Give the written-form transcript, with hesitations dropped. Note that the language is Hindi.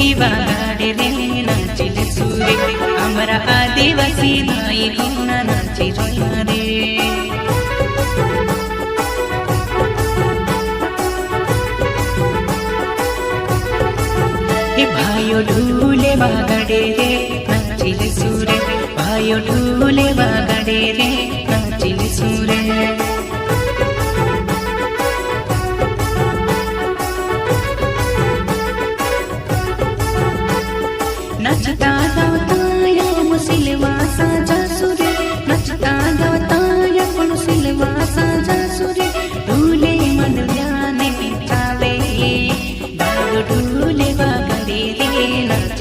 ढोली बागाडे रे नाचिले सुरे हमारा आदिवासी भाई कोना नाची रोया रे। भाइयों ढोले बागाडे रे नाचिले सुरे भाइयों ढोले बागाडे रे नाचिले सुरे। नचता गाता या मुसिलवा साजा सुरे नचता गाता या मुसिलवा साजा सुरे ढोले मन ध्यान चावे बाग ढोले बागड़े रे नाच